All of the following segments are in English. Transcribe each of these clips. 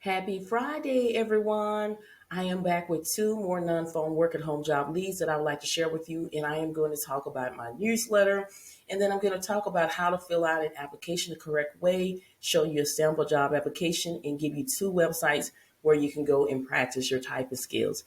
Happy Friday, everyone. I am back with two more non-phone work at home job leads that I would like to share with you. And I am going to talk about my newsletter. And then I'm going to talk about how to fill out an application the correct way, show you a sample job application, and give you two websites where you can go and practice your typing skills.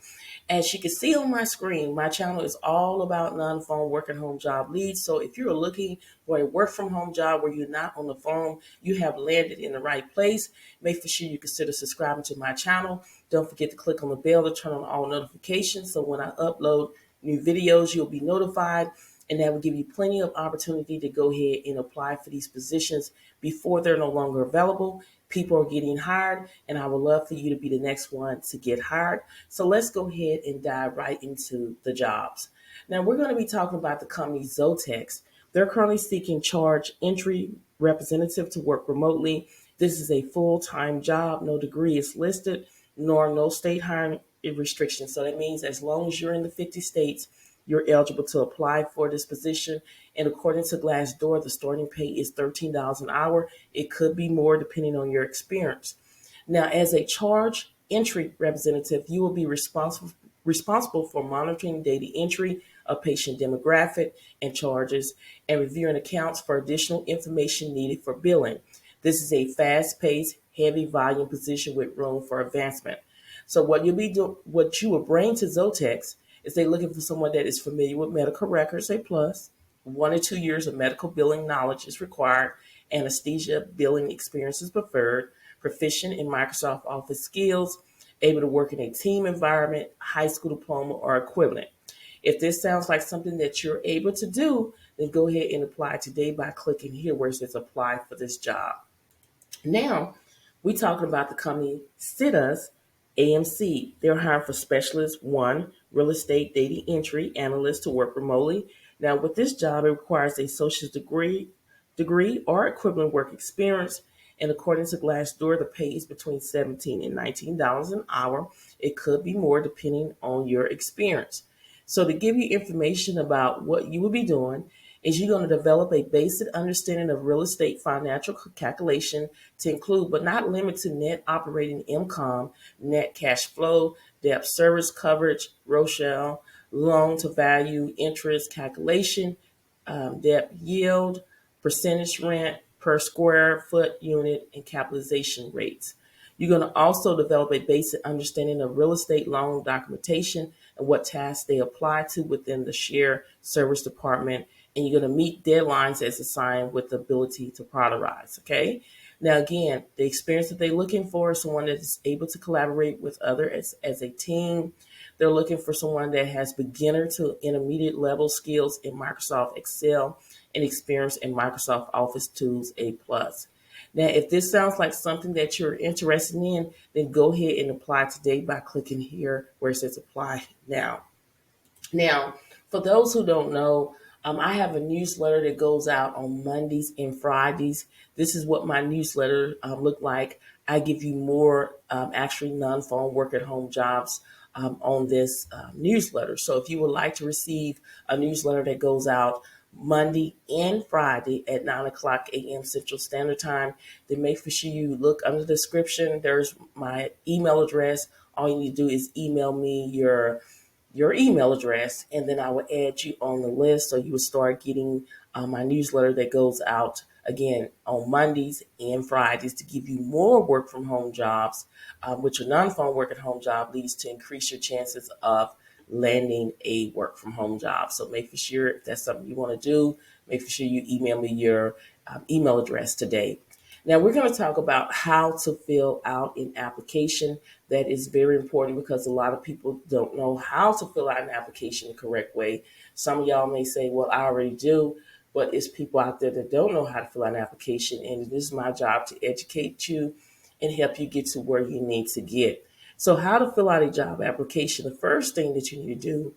As you can see on my screen, my channel is all about non-phone work at home job leads. So if you're looking for a work from home job where you're not on the phone, you have landed in the right place. Make sure you consider subscribing to my channel. Don't forget to click on the bell to turn on all notifications. So when I upload new videos, you'll be notified. And that will give you plenty of opportunity to go ahead and apply for these positions before they're no longer available. People are getting hired, and I would love for you to be the next one to get hired. So let's go ahead and dive right into the jobs. Now, we're going to be talking about the company Zotex. They're currently seeking charge entry representative to work remotely. This is a full-time job. No degree is listed, nor no state hiring restrictions. So that means as long as you're in the 50 states, you're eligible to apply for this position. And according to Glassdoor, the starting pay is $13 an hour. It could be more depending on your experience. Now, as a charge entry representative, you will be responsible for monitoring data entry of patient demographic and charges and reviewing accounts for additional information needed for billing. This is a fast-paced, heavy volume position with room for advancement. So what you will bring to Zotex is they're looking for someone that is familiar with medical records, a plus. 1 or 2 years of medical billing knowledge is required. Anesthesia billing experience is preferred. Proficient in Microsoft Office skills. Able to work in a team environment, high school diploma or equivalent. If this sounds like something that you're able to do, then go ahead and apply today by clicking here where it says apply for this job. Now, we're talking about the company Citas AMC. They're hiring for specialist one, real estate data entry analyst to work remotely. Now, with this job, it requires a associate's degree or equivalent work experience. And according to Glassdoor, the pay is between $17 and $19 an hour. It could be more depending on your experience. So to give you information about what you will be doing is you're going to develop a basic understanding of real estate financial calculation to include, but not limit to net operating income, net cash flow, debt service coverage, Rochelle, loan to value, interest calculation, debt yield, percentage rent per square foot unit, and capitalization rates. You're going to also develop a basic understanding of real estate loan documentation and what tasks they apply to within the share service department. And you're going to meet deadlines as assigned with the ability to prioritize. Okay. Now, again, the experience that they're looking for is someone that is able to collaborate with others as a team. They're looking for someone that has beginner to intermediate level skills in Microsoft Excel and experience in Microsoft Office tools A plus. Now, if this sounds like something that you're interested in, then go ahead and apply today by clicking here where it says apply now. Now, for those who don't know, I have a newsletter that goes out on Mondays and Fridays. This is what my newsletter look like. I give you more actually non-phone work at home jobs on this newsletter. So if you would like to receive a newsletter that goes out Monday and Friday at 9 o'clock a.m. Central Standard Time, then make sure you look under the description. There's my email address. All you need to do is email me your email address, and then I will add you on the list so you will start getting my newsletter that goes out again on Mondays and Fridays to give you more work from home jobs, which a non-phone work at home job leads to increase your chances of landing a work from home job. So make sure if that's something you want to do, make sure you email me your email address today. Now we're going to talk about how to fill out an application. That is very important because a lot of people don't know how to fill out an application the correct way. Some of y'all may say, well, I already do, but it's people out there that don't know how to fill out an application. And this is my job to educate you and help you get to where you need to get. So how to fill out a job application. The first thing that you need to do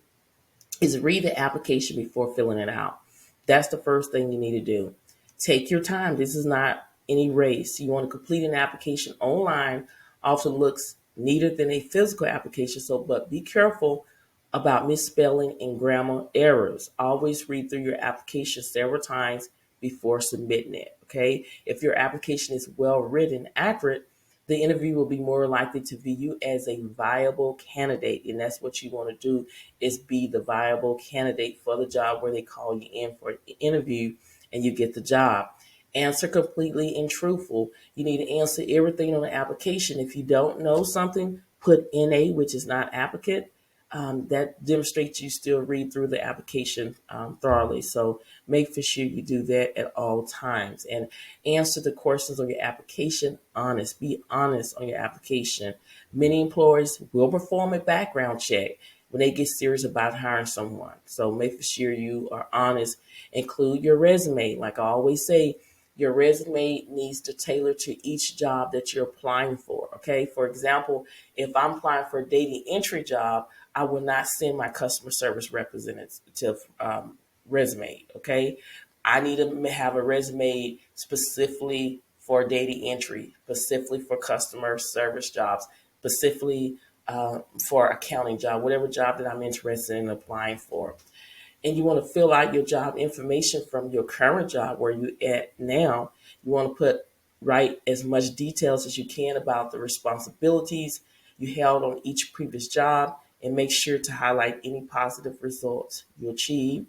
is read the application before filling it out. That's the first thing you need to do. Take your time. This is not any race. You want to complete an application online often looks neater than a physical application. So, but be careful about misspelling and grammar errors. Always read through your application several times before submitting it. Okay. If your application is well written, accurate, the interview will be more likely to view you as a viable candidate. And that's what you want to do, is be the viable candidate for the job where they call you in for an interview and you get the job. Answer completely and truthful. You need to answer everything on the application. If you don't know something, put NA, which is not applicant. That demonstrates you still read through the application thoroughly. So make for sure you do that at all times, and answer the questions on your application honest. Be honest on your application. Many employers will perform a background check when they get serious about hiring someone. So make sure you are honest. Include your resume. Like I always say, your resume needs to tailor to each job that you're applying for. Okay. For example, if I'm applying for a data entry job, I will not send my customer service representative resume. Okay. I need to have a resume specifically for data entry, specifically for customer service jobs, specifically for accounting job, whatever job that I'm interested in applying for. And you want to fill out your job information from your current job where you at now. You want to write as much details as you can about the responsibilities you held on each previous job, and make sure to highlight any positive results you achieved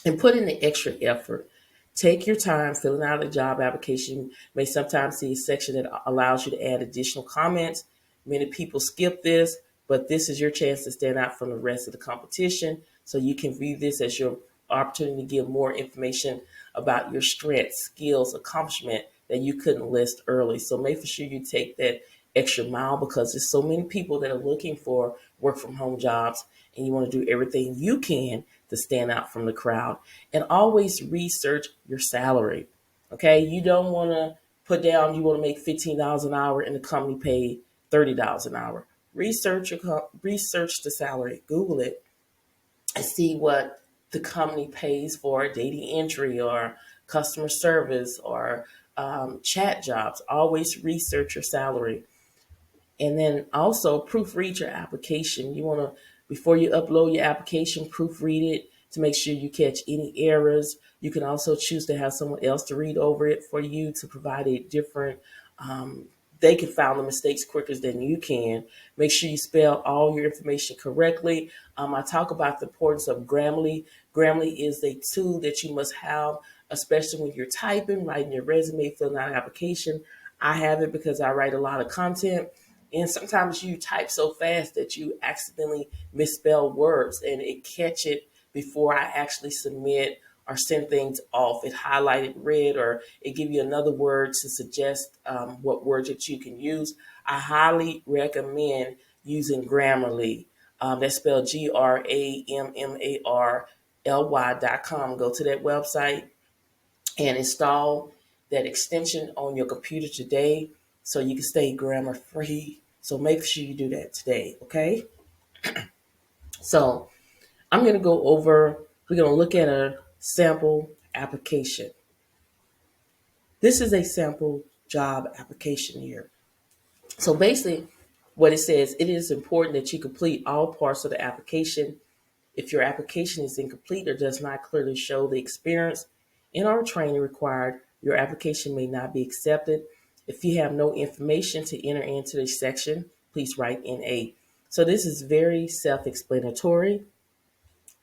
and put in the extra effort. Take your time filling out a job application. You may sometimes see a section that allows you to add additional comments. Many people skip this, but this is your chance to stand out from the rest of the competition. So you can view this as your opportunity to give more information about your strengths, skills, accomplishment that you couldn't list early. So make sure you take that extra mile, because there's so many people that are looking for work from home jobs, and you want to do everything you can to stand out from the crowd. And always research your salary. Okay, you don't want to put down you want to make $15 an hour and the company pay $30 an hour. Research the salary. Google it and see what the company pays for data entry or customer service or chat jobs. Always research your salary. And then also proofread your application. You want to, before you upload your application, proofread it to make sure you catch any errors. You can also choose to have someone else to read over it for you to provide a different, they can find the mistakes quicker than you can. Make sure you spell all your information correctly. I talk about the importance of Grammarly. Grammarly is a tool that you must have, especially when you're typing, writing your resume, filling out an application. I have it because I write a lot of content. And sometimes you type so fast that you accidentally misspell words, and it catch it before I actually submit or send things off. It highlighted red, or it give you another word to suggest what words that you can use. I highly recommend using Grammarly. That's spelled GRAMMARLY.com. Go to that website and install that extension on your computer today so you can stay grammar free. So make sure you do that today, okay? So I'm going to go over, we're going to look at a sample application. This is a sample job application here. So basically what it says, it is important that you complete all parts of the application. If your application is incomplete or does not clearly show the experience and or training required, your application may not be accepted. If you have no information to enter into this section, please write NA. So this is very self-explanatory.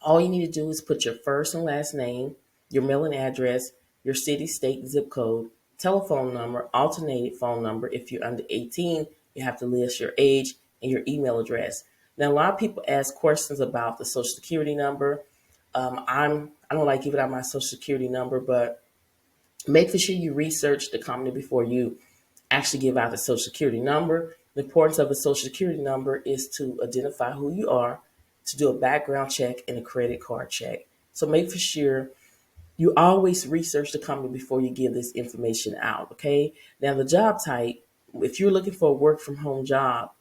All you need to do is put your first and last name, your mailing address, your city, state, zip code, telephone number, alternated phone number. If you're under 18, you have to list your age and your email address. Now, a lot of people ask questions about the social security number. I don't like giving out my social security number, but make sure you research the company before you actually give out the social security number. The importance of a social security number is to identify who you are, to do a background check and a credit card check. So make sure you always research the company before you give this information out, okay? Now, the job type, if you're looking for a work from home job,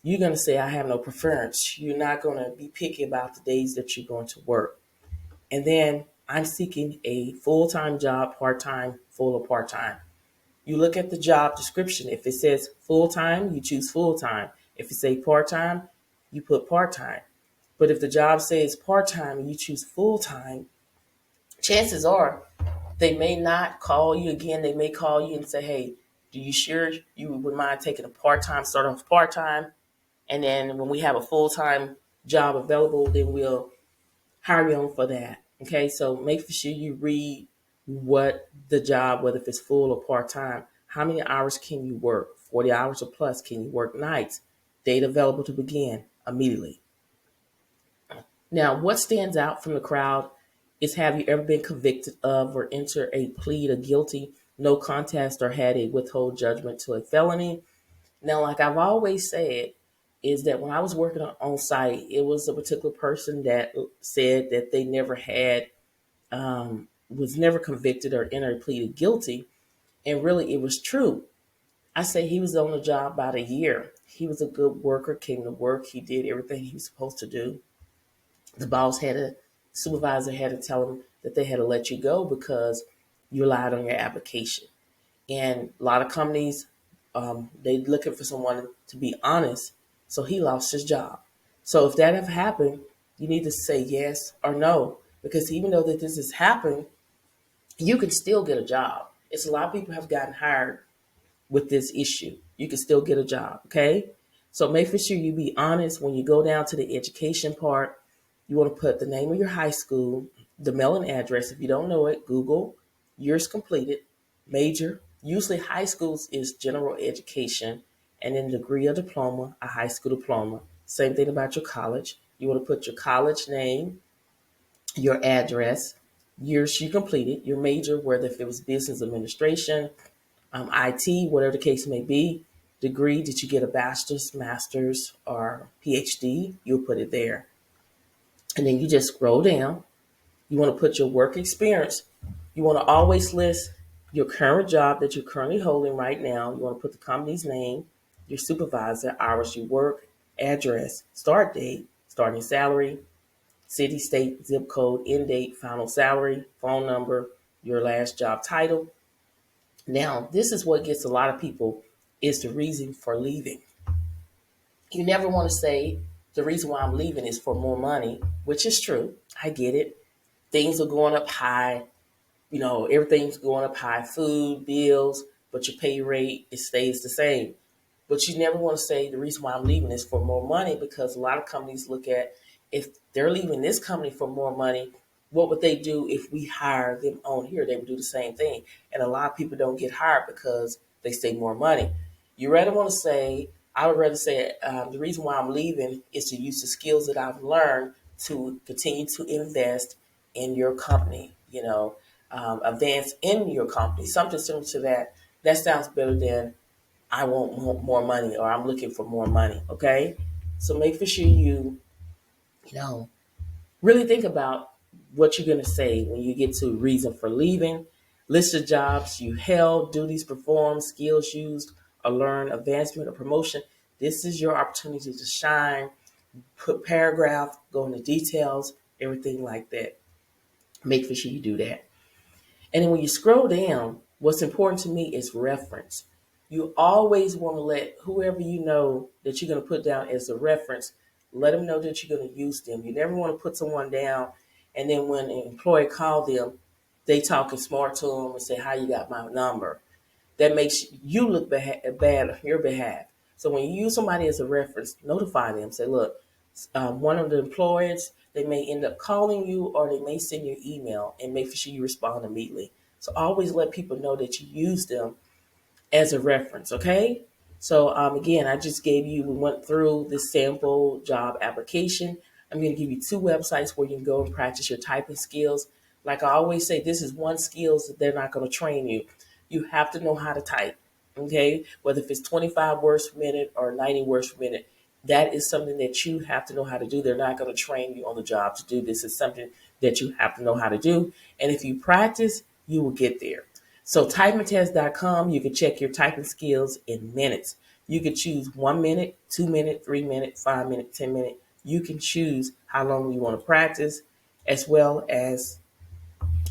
you're going to say, I have no preference. You're not going to be picky about the days that you're going to work. And then I'm seeking a full-time job, part-time, full or part-time. You look at the job description. If it says full-time, you choose full-time. If it says part-time, you put part-time. But if the job says part-time and you choose full-time, chances are they may not call you again. They may call you and say, hey, Do you sure you would mind taking a part-time, start off part-time, and then when we have a full-time job available, then we'll hire you on for that. Okay, so make sure you read what the job, whether if it's full or part-time, how many hours can you work? 40 hours or plus. Can you work nights? Date available to begin immediately. Now, what stands out from the crowd is, have you ever been convicted of or entered a plea to guilty, no contest, or had a withhold judgment to a felony? Now, like I've always said, is that when I was working on site, it was a particular person that said that they never had, was never convicted or entered pleaded guilty. And really, it was true. I say he was on the job about a year. He was a good worker, came to work. He did everything he was supposed to do. The boss had a supervisor had to tell him that they had to let you go because you lied on your application. And a lot of companies, they looking for someone to be honest. So he lost his job. So if that ever happened, you need to say yes or no, because even though that this has happened, you can still get a job. It's a lot of people have gotten hired with this issue. You can still get a job. Okay. So make sure you be honest when you go down to the education part. You want to put the name of your high school, the mailing address. If you don't know it, Google years completed, major. Usually high schools is general education, and then degree or diploma, a high school diploma. Same thing about your college. You want to put your college name, your address, years you completed, your major, whether if it was business administration, IT, whatever the case may be, degree. Did you get a bachelor's, master's, or PhD? You'll put it there. And then you just scroll down. You want to put your work experience. You want to always list your current job that you're currently holding right now. You want to put the company's name, your supervisor, hours you work, address, start date, starting salary, city, state, zip code, end date, final salary, phone number, your last job title. Now, this is what gets a lot of people, is the reason for leaving. You never want to say the reason why I'm leaving is for more money, which is true. I get it. Things are going up high. Everything's going up high, food, bills, but your pay rate, it stays the same. But you never want to say the reason why I'm leaving is for more money, because a lot of companies look at, if they're leaving this company for more money, what would they do if we hire them on here? They would do the same thing. And a lot of people don't get hired because they say more money. I would rather say the reason why I'm leaving is to use the skills that I've learned to continue to invest in your company, advance in your company, something similar to that. That sounds better than I want more money or I'm looking for more money. Okay. So make sure you know, really think about what you're going to say when you get to reason for leaving. List the jobs you held, duties performed, skills used, or learn, advancement or promotion. This is your opportunity to shine. Put paragraph, go into details, everything like that. Make sure you do that. And then when you scroll down, what's important to me is reference. You always want to let whoever you know that you're going to put down as a reference, let them know that you're going to use them. You never want to put someone down and then when an employee calls them, they talking smart to them and say, how you got my number? That makes you look bad on your behalf. So when you use somebody as a reference, notify them. Say, look, one of the employers, they may end up calling you or they may send you an email, and make sure you respond immediately. So always let people know that you use them as a reference, okay? So again, we went through the sample job application. I'm going to give you two websites where you can go and practice your typing skills. Like I always say, this is one skills that they're not going to train you. You have to know how to type, okay? Whether if it's 25 words per minute or 90 words per minute, that is something that you have to know how to do. They're not going to train you on the job to do this. It's something that you have to know how to do. And if you practice, you will get there. So typingtest.com, you can check your typing skills in minutes. You can choose 1 minute, 2 minute, 3 minute, 5 minute, 10 minute. You can choose how long you want to practice, as well as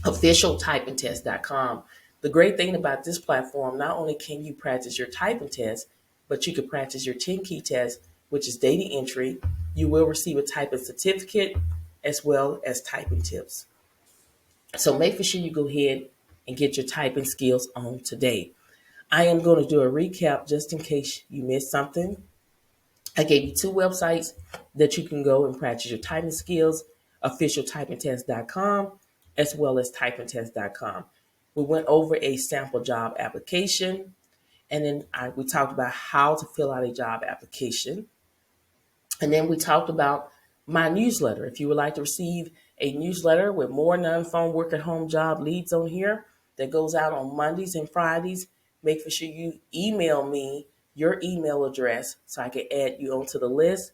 official typingtest.com. The great thing about this platform, not only can you practice your typing test, but you can practice your 10 key test, which is data entry. You will receive a typing certificate as well as typing tips. So make sure you go ahead and get your typing skills on today. I am going to do a recap just in case you missed something. I gave you two websites that you can go and practice your typing skills, officialtypingtest.com as well as typingtest.com. We went over a sample job application, and then we talked about how to fill out a job application. And then we talked about my newsletter. If you would like to receive a newsletter with more non-phone work at home job leads on here that goes out on Mondays and Fridays, make sure you email me your email address so I can add you onto the list.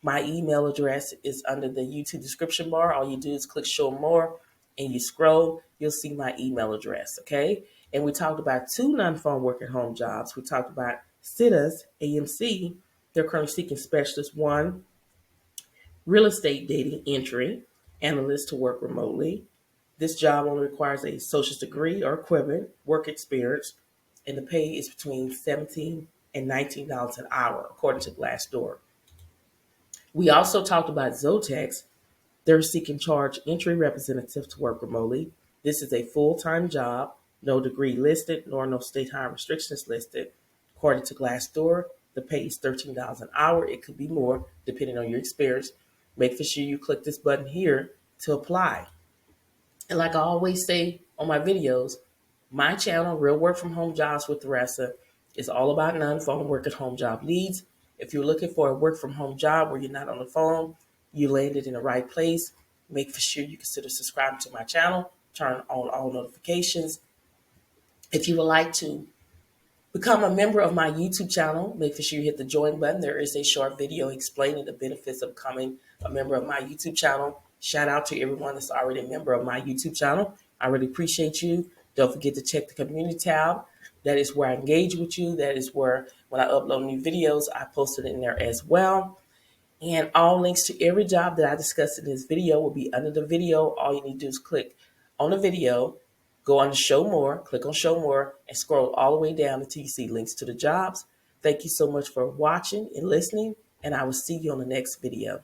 My email address is under the YouTube description bar. All you do is click show more and you scroll, you'll see my email address, okay? And we talked about two non-phone work at home jobs. We talked about SITA's AMC. They're currently seeking specialists. One, real estate dating entry analyst to work remotely. This job only requires a associate's degree or equivalent work experience, and the pay is between $17 and $19 an hour, according to Glassdoor. We also talked about Zotex. They're seeking charge entry representative to work remotely. This is a full-time job, no degree listed, nor no state hire restrictions listed. According to Glassdoor, the pay is $13 an hour. It could be more depending on your experience. Make sure you click this button here to apply. And like I always say on my videos, my channel, Real Work From Home Jobs with Thressa, is all about non-phone work at home job leads. If you're looking for a work from home job where you're not on the phone, you landed in the right place. Make sure you consider subscribing to my channel, turn on all notifications. If you would like to become a member of my YouTube channel, make sure you hit the join button. There is a short video explaining the benefits of becoming a member of my YouTube channel. Shout out to everyone that's already a member of my YouTube channel. I really appreciate you. Don't forget to check the community tab. That is where I engage with you. That is where when I upload new videos, I post it in there as well. And all links to every job that I discussed in this video will be under the video. All you need to do is click on the video, go on to show more, click on show more, and scroll all the way down until you see links to the jobs. Thank you so much for watching and listening, and I will see you on the next video.